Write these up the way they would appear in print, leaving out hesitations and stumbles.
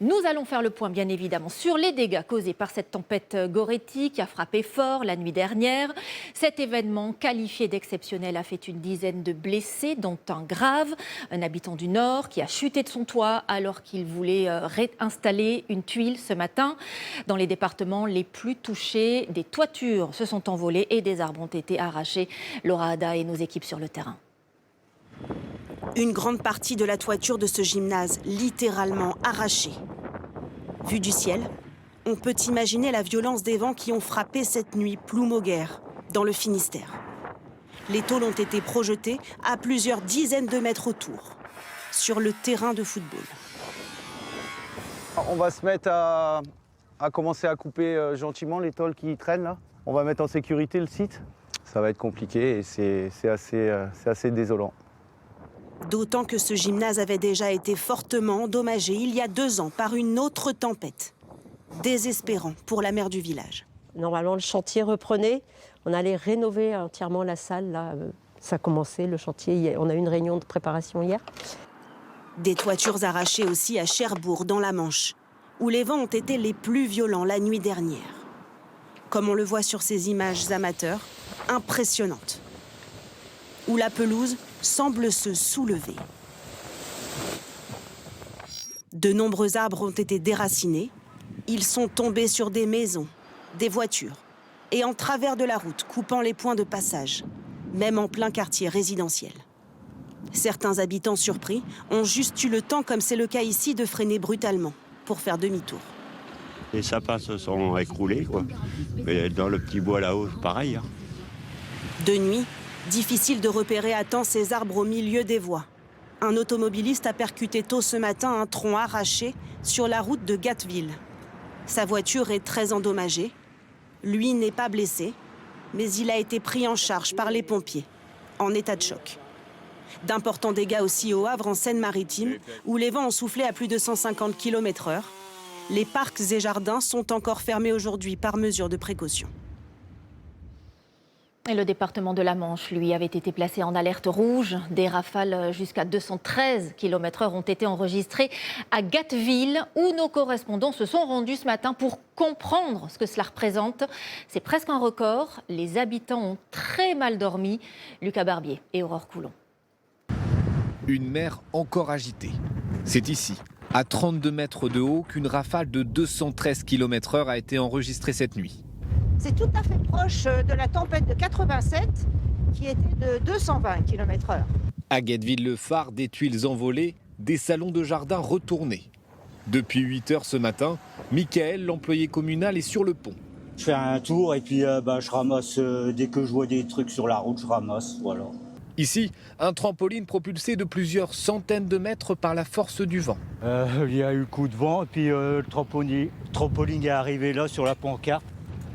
Nous allons faire le point, bien évidemment, sur les dégâts causés par cette tempête Goretti qui a frappé fort la nuit dernière. Cet événement, qualifié d'exceptionnel, a fait une dizaine de blessés, dont un grave. Un habitant du Nord qui a chuté de son toit alors qu'il voulait réinstaller une tuile ce matin. Dans les départements les plus touchés, des toitures se sont envolées et des arbres ont été arrachés. Laura Ada et nos équipes sur le terrain. Une grande partie de la toiture de ce gymnase, littéralement arrachée. Vu du ciel, on peut imaginer la violence des vents qui ont frappé cette nuit Ploumoguer, dans le Finistère. Les tôles ont été projetées à plusieurs dizaines de mètres autour, sur le terrain de football. On va se mettre à commencer à couper gentiment les tôles qui traînent là. On va mettre en sécurité le site. Ça va être compliqué et c'est assez désolant. D'autant que ce gymnase avait déjà été fortement endommagé il y a 2 ans par une autre tempête. Désespérant pour la maire du village. Normalement, le chantier reprenait. On allait rénover entièrement la salle. Là, ça a commencé, le chantier. On a eu une réunion de préparation hier. Des toitures arrachées aussi à Cherbourg, dans la Manche, où les vents ont été les plus violents la nuit dernière. Comme on le voit sur ces images amateurs, impressionnantes. Où la pelouse semble se soulever. De nombreux arbres ont été déracinés. Ils sont tombés sur des maisons, des voitures et en travers de la route, coupant les points de passage, même en plein quartier résidentiel. Certains habitants surpris ont juste eu le temps, comme c'est le cas ici, de freiner brutalement pour faire demi-tour. Les sapins se sont écroulés, quoi. Mais dans le petit bois là-haut, pareil. Hein. De nuit, difficile de repérer à temps ces arbres au milieu des voies. Un automobiliste a percuté tôt ce matin un tronc arraché sur la route de Gatteville. Sa voiture est très endommagée. Lui n'est pas blessé, mais il a été pris en charge par les pompiers, en état de choc. D'importants dégâts aussi au Havre, en Seine-Maritime, où les vents ont soufflé à plus de 150 km/h. Les parcs et jardins sont encore fermés aujourd'hui par mesure de précaution. Et le département de la Manche, lui, avait été placé en alerte rouge. Des rafales jusqu'à 213 km/h ont été enregistrées à Gatteville, où nos correspondants se sont rendus ce matin pour comprendre ce que cela représente. C'est presque un record. Les habitants ont très mal dormi. Lucas Barbier et Aurore Coulon. Une mer encore agitée. C'est ici, à 32 mètres de haut, qu'une rafale de 213 km/h a été enregistrée cette nuit. C'est tout à fait proche de la tempête de 87 qui était de 220 km/h. À Guetteville-le-Phare, des tuiles envolées, des salons de jardin retournés. Depuis 8 heures ce matin, Michael, l'employé communal, est sur le pont. Je fais un tour et puis je ramasse, dès que je vois des trucs sur la route, je ramasse, voilà. Ici, un trampoline propulsé de plusieurs centaines de mètres par la force du vent. Il y a eu coup de vent et puis le trampoline est arrivé là sur la pancarte.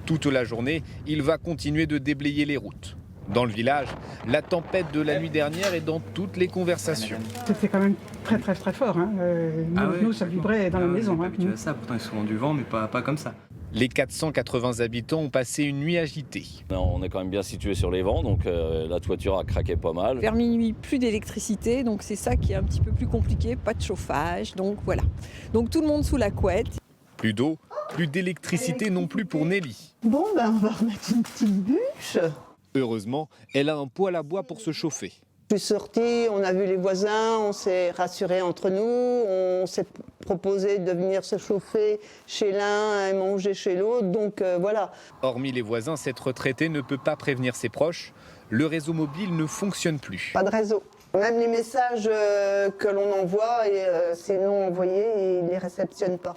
Toute la journée, il va continuer de déblayer les routes. Dans le village, la tempête de la nuit dernière est dans toutes les conversations. C'était quand même très fort. Hein. Nous, ça vibrait dans la maison. Hein. À ça, pourtant il y a souvent du vent, mais pas comme ça. Les 480 habitants ont passé une nuit agitée. On est quand même bien situé sur les vents, donc la toiture a craqué pas mal. Vers minuit, plus d'électricité, donc c'est ça qui est un petit peu plus compliqué, pas de chauffage, donc voilà. Donc tout le monde sous la couette. Plus d'eau, plus d'électricité non plus pour Nelly. Bon, on va remettre une petite bûche. Heureusement, elle a un poêle à bois pour se chauffer. Je suis sortie, on a vu les voisins, on s'est rassurés entre nous, on s'est proposé de venir se chauffer chez l'un et manger chez l'autre, donc voilà. Hormis les voisins, cette retraitée ne peut pas prévenir ses proches. Le réseau mobile ne fonctionne plus. Pas de réseau. Même les messages que l'on envoie, c'est non envoyé et ils ne les réceptionnent pas.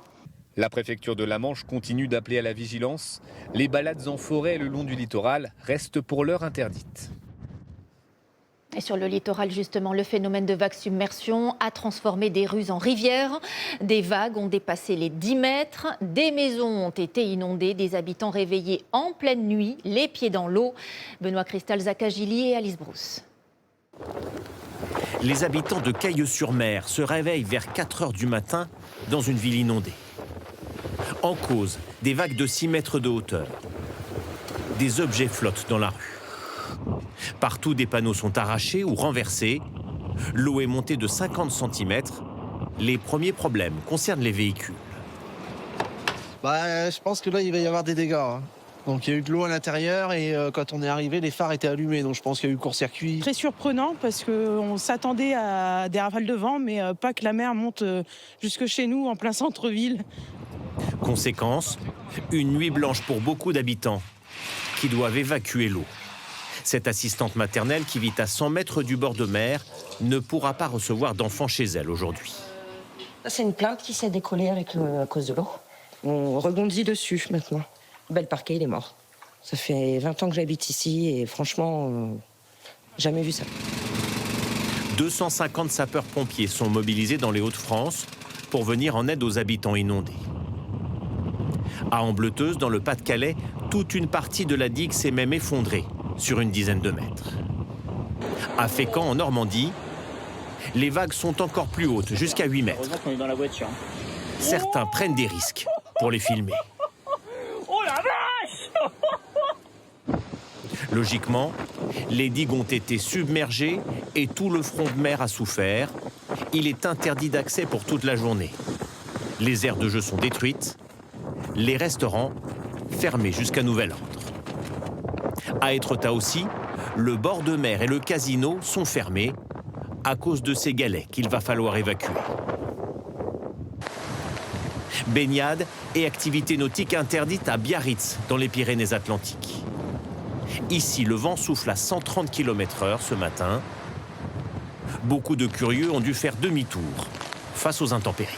La préfecture de la Manche continue d'appeler à la vigilance. Les balades en forêt le long du littoral restent pour l'heure interdites. Et sur le littoral, justement, le phénomène de vague submersion a transformé des rues en rivières. Des vagues ont dépassé les 10 mètres. Des maisons ont été inondées. Des habitants réveillés en pleine nuit, les pieds dans l'eau. Benoît Cristal, Zakagili et Alice Brousse. Les habitants de Cailleux-sur-Mer se réveillent vers 4 heures du matin dans une ville inondée. En cause, des vagues de 6 mètres de hauteur. Des objets flottent dans la rue. Partout, des panneaux sont arrachés ou renversés. L'eau est montée de 50 cm. les premiers problèmes concernent les véhicules. Je pense que là, il va y avoir des dégâts. Hein. Donc il y a eu de l'eau à l'intérieur et quand on est arrivé, les phares étaient allumés. Donc je pense qu'il y a eu court-circuit. Très surprenant parce qu'on s'attendait à des rafales de vent, mais pas que la mer monte jusque chez nous, en plein centre-ville. Conséquence, une nuit blanche pour beaucoup d'habitants qui doivent évacuer l'eau. Cette assistante maternelle qui vit à 100 mètres du bord de mer ne pourra pas recevoir d'enfants chez elle aujourd'hui. C'est une plainte qui s'est décollée à cause de l'eau. On rebondit dessus maintenant. Le parquet, il est mort. Ça fait 20 ans que j'habite ici et franchement, jamais vu ça. 250 sapeurs-pompiers sont mobilisés dans les Hauts-de-France pour venir en aide aux habitants inondés. À Ambleteuse, dans le Pas-de-Calais, toute une partie de la digue s'est même effondrée sur une dizaine de mètres. À Fécamp, en Normandie, les vagues sont encore plus hautes, jusqu'à 8 mètres. Heureusement qu'on est dans la voiture. Certains prennent des risques pour les filmer. Oh la vache! Logiquement, les digues ont été submergées et tout le front de mer a souffert. Il est interdit d'accès pour toute la journée. Les aires de jeu sont détruites, les restaurants fermés jusqu'à nouvel ordre. À Étretat aussi, le bord de mer et le casino sont fermés à cause de ces galets qu'il va falloir évacuer. Baignade et activités nautiques interdites à Biarritz, dans les Pyrénées-Atlantiques. Ici, le vent souffle à 130 km/h ce matin. Beaucoup de curieux ont dû faire demi-tour face aux intempéries.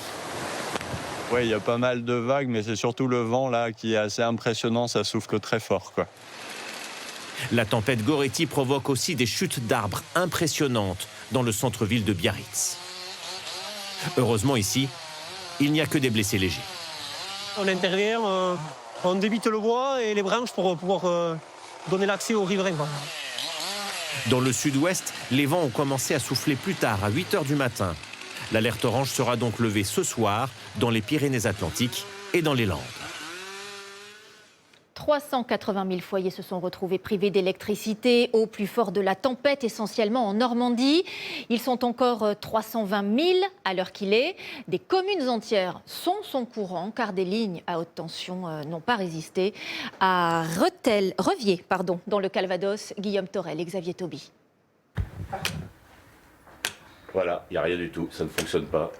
Oui, il y a pas mal de vagues, mais c'est surtout le vent là qui est assez impressionnant, ça souffle très fort, quoi. La tempête Goretti provoque aussi des chutes d'arbres impressionnantes dans le centre-ville de Biarritz. Heureusement ici, il n'y a que des blessés légers. On intervient, on débite le bois et les branches pour pouvoir donner l'accès aux riverains. Dans le sud-ouest, les vents ont commencé à souffler plus tard, à 8 h du matin. L'alerte orange sera donc levée ce soir dans les Pyrénées-Atlantiques et dans les Landes. 380 000 foyers se sont retrouvés privés d'électricité au plus fort de la tempête, essentiellement en Normandie. Ils sont encore 320 000 à l'heure qu'il est. Des communes entières sont sans courant car des lignes à haute tension n'ont pas résisté. À Reviers, dans le Calvados, Guillaume Torel et Xavier Tauby. Voilà, il n'y a rien du tout, ça ne fonctionne pas.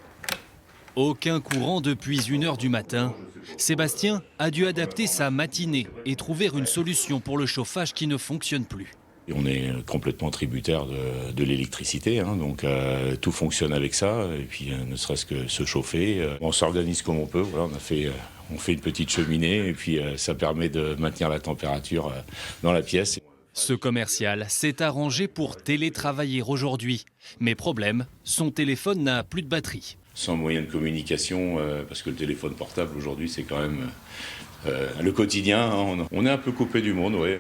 Aucun courant depuis 1 h du matin. Sébastien a dû adapter sa matinée et trouver une solution pour le chauffage qui ne fonctionne plus. On est complètement tributaire de l'électricité, hein, donc tout fonctionne avec ça. Et puis ne serait-ce que se chauffer, on s'organise comme on peut. Voilà, on fait une petite cheminée et puis ça permet de maintenir la température dans la pièce. Ce commercial s'est arrangé pour télétravailler aujourd'hui. Mais problème, son téléphone n'a plus de batterie. Sans moyen de communication, parce que le téléphone portable aujourd'hui c'est quand même le quotidien, hein, on est un peu coupé du monde, oui.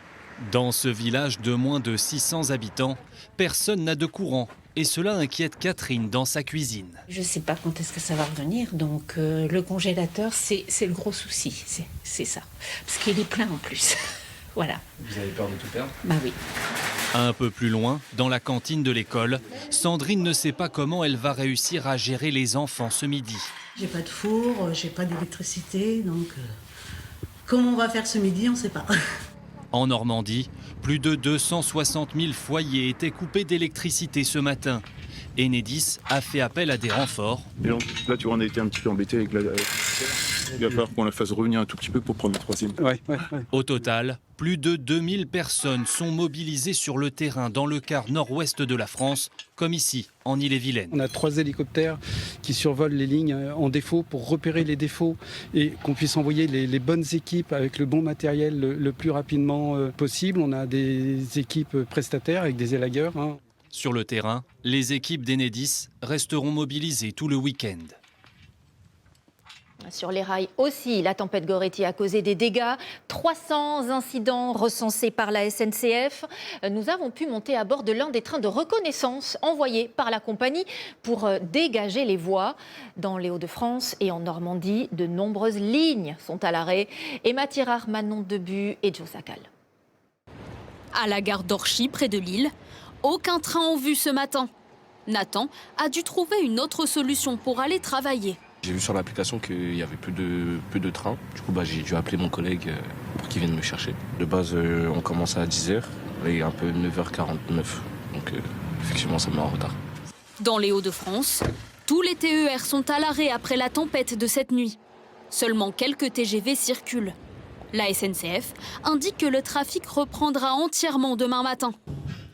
Dans ce village de moins de 600 habitants, personne n'a de courant. Et cela inquiète Catherine dans sa cuisine. Je ne sais pas quand est-ce que ça va revenir, donc le congélateur c'est le gros souci, c'est ça. Parce qu'il est plein en plus. Voilà. Vous avez peur de tout perdre? Bah oui. Un peu plus loin, dans la cantine de l'école, Sandrine ne sait pas comment elle va réussir à gérer les enfants ce midi. J'ai pas de four, j'ai pas d'électricité, donc comment on va faire ce midi, on ne sait pas. En Normandie, plus de 260 000 foyers étaient coupés d'électricité ce matin. Enedis a fait appel à des renforts. Et donc, là, tu vois, on a été un petit peu embêtés avec la... Il va falloir qu'on la fasse revenir un tout petit peu pour prendre le troisième. Ouais. Au total, plus de 2000 personnes sont mobilisées sur le terrain dans le quart nord-ouest de la France, comme ici, en Ille-et-Vilaine. On a 3 hélicoptères qui survolent les lignes en défaut pour repérer les défauts et qu'on puisse envoyer les bonnes équipes avec le bon matériel le plus rapidement possible. On a des équipes prestataires avec des élagueurs. Hein. Sur le terrain, les équipes d'Enedis resteront mobilisées tout le week-end. Sur les rails aussi, la tempête Goretti a causé des dégâts. 300 incidents recensés par la SNCF. Nous avons pu monter à bord de l'un des trains de reconnaissance envoyés par la compagnie pour dégager les voies. Dans les Hauts-de-France et en Normandie, de nombreuses lignes sont à l'arrêt. Emma Tirard, Manon Debu et Joe Sakal. À la gare d'Orchy, près de Lille, aucun train en vue ce matin. Nathan a dû trouver une autre solution pour aller travailler. J'ai vu sur l'application qu'il y avait plus de trains. Du coup, j'ai dû appeler mon collègue pour qu'il vienne me chercher. De base, on commence à 10h et un peu 9h49. Donc, effectivement, ça me met en retard. Dans les Hauts-de-France, tous les TER sont à l'arrêt après la tempête de cette nuit. Seulement quelques TGV circulent. La SNCF indique que le trafic reprendra entièrement demain matin,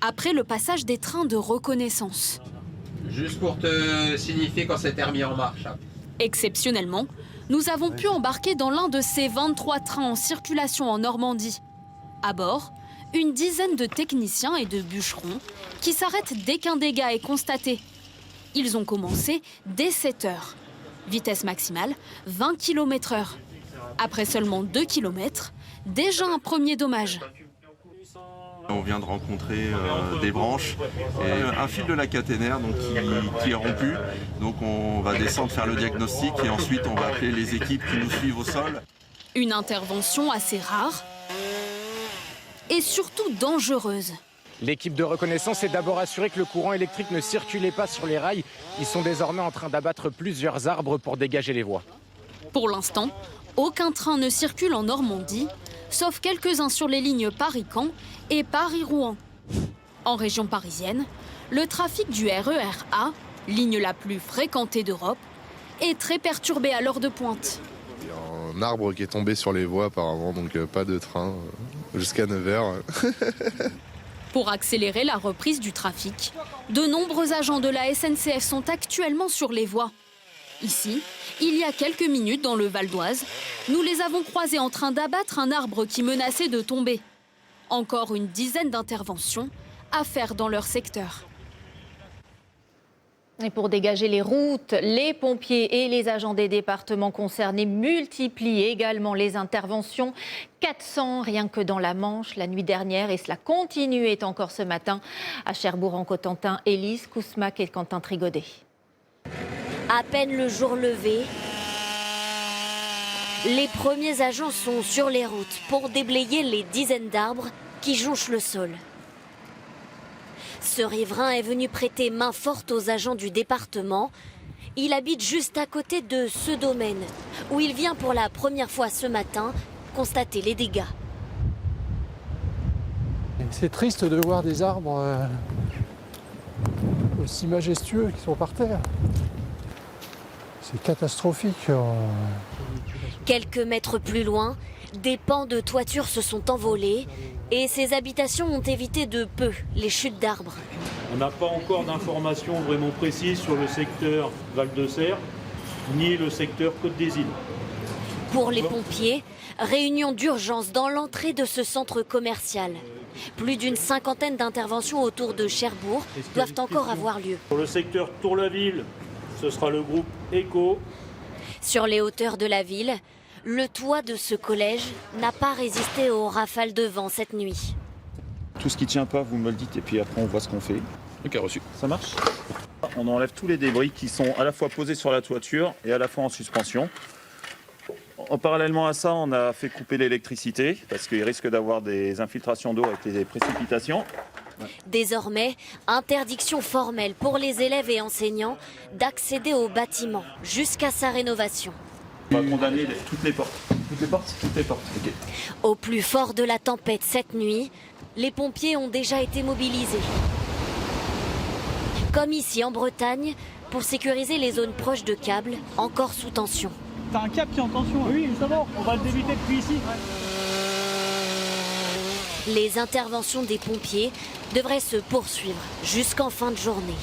après le passage des trains de reconnaissance. Juste pour te signifier quand c'est remis en marche. Exceptionnellement, nous avons pu embarquer dans l'un de ces 23 trains en circulation en Normandie. À bord, une dizaine de techniciens et de bûcherons qui s'arrêtent dès qu'un dégât est constaté. Ils ont commencé dès 7 heures. Vitesse maximale, 20 km/h. Après seulement 2 km, déjà un premier dommage. On vient de rencontrer des branches et un fil de la caténaire donc, qui est rompu. Donc on va descendre faire le diagnostic et ensuite on va appeler les équipes qui nous suivent au sol. Une intervention assez rare et surtout dangereuse. L'équipe de reconnaissance s'est d'abord assurée que le courant électrique ne circulait pas sur les rails. Ils sont désormais en train d'abattre plusieurs arbres pour dégager les voies. Pour l'instant, aucun train ne circule en Normandie, sauf quelques-uns sur les lignes Paris-Caen et Paris-Rouen. En région parisienne, le trafic du RER A, ligne la plus fréquentée d'Europe, est très perturbé à l'heure de pointe. Il y a un arbre qui est tombé sur les voies apparemment, donc pas de train jusqu'à 9h. Pour accélérer la reprise du trafic, de nombreux agents de la SNCF sont actuellement sur les voies. Ici, il y a quelques minutes dans le Val d'Oise, nous les avons croisés en train d'abattre un arbre qui menaçait de tomber. Encore une dizaine d'interventions à faire dans leur secteur. Et pour dégager les routes, les pompiers et les agents des départements concernés multiplient également les interventions. 400 rien que dans la Manche la nuit dernière et cela continue encore ce matin à Cherbourg-en-Cotentin. Élise Kousmac et Quentin Trigodet. À peine le jour levé, les premiers agents sont sur les routes pour déblayer les dizaines d'arbres qui jonchent le sol. Ce riverain est venu prêter main forte aux agents du département. Il habite juste à côté de ce domaine où il vient pour la première fois ce matin constater les dégâts. C'est triste de voir des arbres aussi majestueux qui sont par terre. C'est catastrophique. Quelques mètres plus loin, des pans de toiture se sont envolés et ces habitations ont évité de peu les chutes d'arbres. On n'a pas encore d'informations vraiment précises sur le secteur Val-de-Serre ni le secteur Côte des Îles. Pour les pompiers, réunion d'urgence dans l'entrée de ce centre commercial. Plus d'une cinquantaine d'interventions autour de Cherbourg doivent encore avoir lieu. Pour le secteur Tour-la-Ville, ce sera le groupe ECO. Sur les hauteurs de la ville, le toit de ce collège n'a pas résisté aux rafales de vent cette nuit. Tout ce qui tient pas, vous me le dites et puis après on voit ce qu'on fait. Ok, reçu. Ça marche. On enlève tous les débris qui sont à la fois posés sur la toiture et à la fois en suspension. Parallèlement à ça, on a fait couper l'électricité parce qu'il risque d'avoir des infiltrations d'eau avec les précipitations. Désormais, interdiction formelle pour les élèves et enseignants d'accéder au bâtiment jusqu'à sa rénovation. On va condamner toutes les portes. Toutes les portes ? Toutes les portes, ok. Au plus fort de la tempête cette nuit, les pompiers ont déjà été mobilisés. Comme ici en Bretagne, pour sécuriser les zones proches de câbles encore sous tension. T'as un câble qui est en tension. Oui, justement, on va le débiter depuis ici. Les interventions des pompiers devraient se poursuivre jusqu'en fin de journée.